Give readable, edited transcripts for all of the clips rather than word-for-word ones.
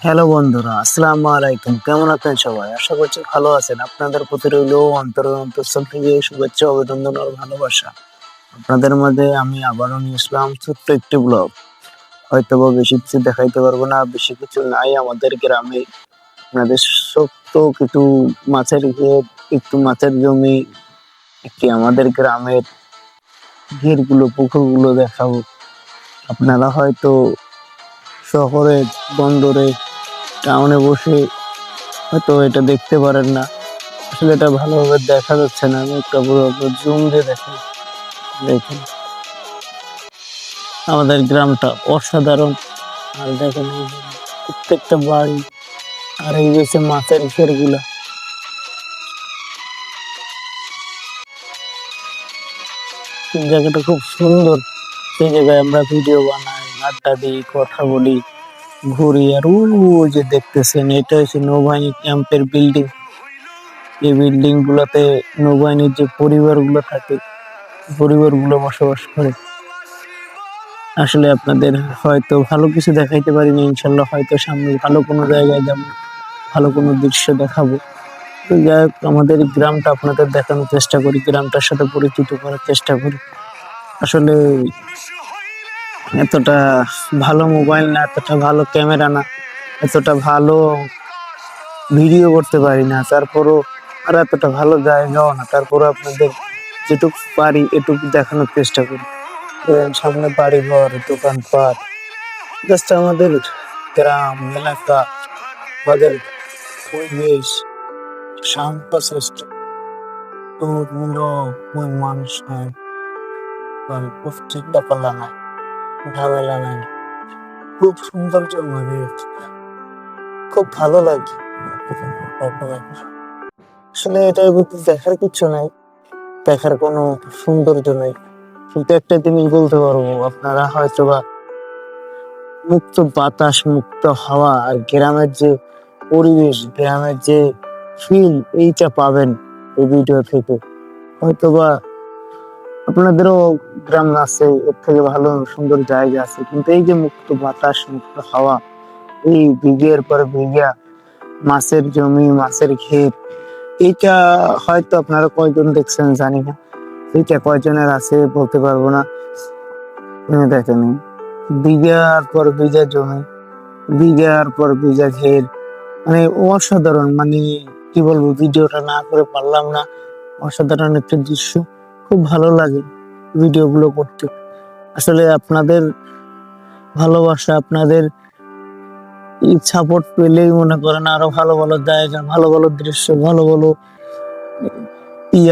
Hello বন্ধুরা, আসসালামু আলাইকুম। কেমন আছেন সবাই? আশা করছি ভালো আছেন। আপনাদের প্রতি রইল অন্তঃস্থল থেকে শুভেচ্ছা, অভিনন্দন আর ভালোবাসা। আপনাদের মাঝে আমি আবারও নিয়ে আসলাম ছোট্ট একটি ব্লগ। হয়তোবা বেশি কিছু দেখাইতে পারবো না, বেশি কিছু নাই আমাদের গ্রামে। আপনাদের ছোট্ট কিছু মাছের ক্ষেত, একটু মাছের জমি, একটি আমাদের গ্রামের ঘেরগুলো, পুকুরগুলো দেখাবো। আপনারা হয়তো শহরে, বন্দরে, টাউনে বসে হয়তো এটা দেখতে পারেন না। আসলে এটা ভালোভাবে দেখা যাচ্ছে না। আমি একটা পুরো জুম দিয়ে দেখাই। দেখেন আমাদের গ্রামটা অসাধারণ। আর দেখেন এই যে প্রত্যেকটা বাড়ি, আর এই যে মাছের ঘেরগুলা, জায়গাটা খুব সুন্দর। সেই জায়গায় আমরা ভিডিও বানাই, আড্ডা দিই, কথা বলি, ঘুরি। আর ওই যে দেখতেছেন, এটা হচ্ছে নৌবাহিনী ক্যাম্পের বিল্ডিং। এই বিল্ডিং গুলাতে নৌবাহিনীর যে পরিবারগুলো থাকে, পরিবারগুলো বসবাস করে। আসলে আপনাদের হয়তো ভালো কিছু দেখাইতে পারিনি, ইনশাল্লাহ হয়তো সামনে ভালো কোনো জায়গায় যাবো, ভালো কোনো দৃশ্য দেখাবো। তো যাই হোক, আমাদের গ্রামটা আপনাদের দেখানোর চেষ্টা করি, গ্রামটার সাথে পরিচিত করার চেষ্টা করি। আসলে এতটা ভালো মোবাইল না, এতটা ভালো ক্যামেরা না, এতটা ভালো ভিডিও করতে পারি না, তারপরও আর এতটা ভালো জায়গাও না, তারপরও আপনাদের যেটুকু পারি এটুকু দেখানোর চেষ্টা করি। সামনে বাড়ি ঘর, দোকানপাট, জাস্ট আমাদের গ্রাম এলাকা, আমাদের পরিবেশ, শান্ত শিষ্ট, কোনো মানুষ নাই, পুষ্টিকটা পালা নাই, ঝামেলা নাই, খুব সৌন্দর্য মানে খুব ভালো লাগে। আসলে এটার মধ্যে দেখার কিছু নাই, দেখার কোনো সৌন্দর্য নেই, কিন্তু একটা জিনিস বলতে পারবো, আপনারা হয়তো বা মুক্ত বাতাস, মুক্ত হাওয়া আর গ্রামের যে পরিবেশ, গ্রামের যে ফিল, এইটা পাবেন এই ভিডিও থেকে। হয়তোবা আপনাদেরও গ্রাম আছে, এর থেকে ভালো সুন্দর জায়গা আছে, কিন্তু এই যে মুক্ত বাতাস, মুক্ত হাওয়া, এই বিঘের পর বিঘা মাছের জমি, মাছের ক্ষেত, এইটা হয়তো আপনারা কয়জন দেখছেন জানি না, এইটা কয়জনের আছে বলতে পারবো না। দেখেন বিঘার পর বিঘা জমি, বিঘার পর বিঘা ঘের, মানে অসাধারণ। মানে কি বলবো, ভিডিওটা না করে পারলাম না। অসাধারণ একটা দৃশ্য, খুব ভালো লাগে ভিডিও গুলো করতে। আসলে আপনাদের ভালোবাসা, আপনাদের সাপোর্ট পেলেই মনে করেন আরো ভালো ভালো জায়গা, ভালো ভালো দৃশ্য, ভালো ভালো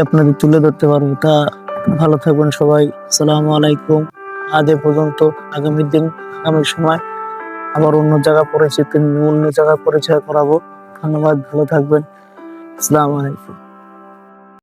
আপনাদের তুলে ধরতে পারবো। তা ভালো থাকবেন সবাই। আসসালামু আলাইকুম। আজ এ পর্যন্ত। আগামী দিন, আগামী সময় আবার অন্য জায়গা পরিচয় করাবো। ধন্যবাদ, ভালো থাকবেন। আসসালামু আলাইকুম।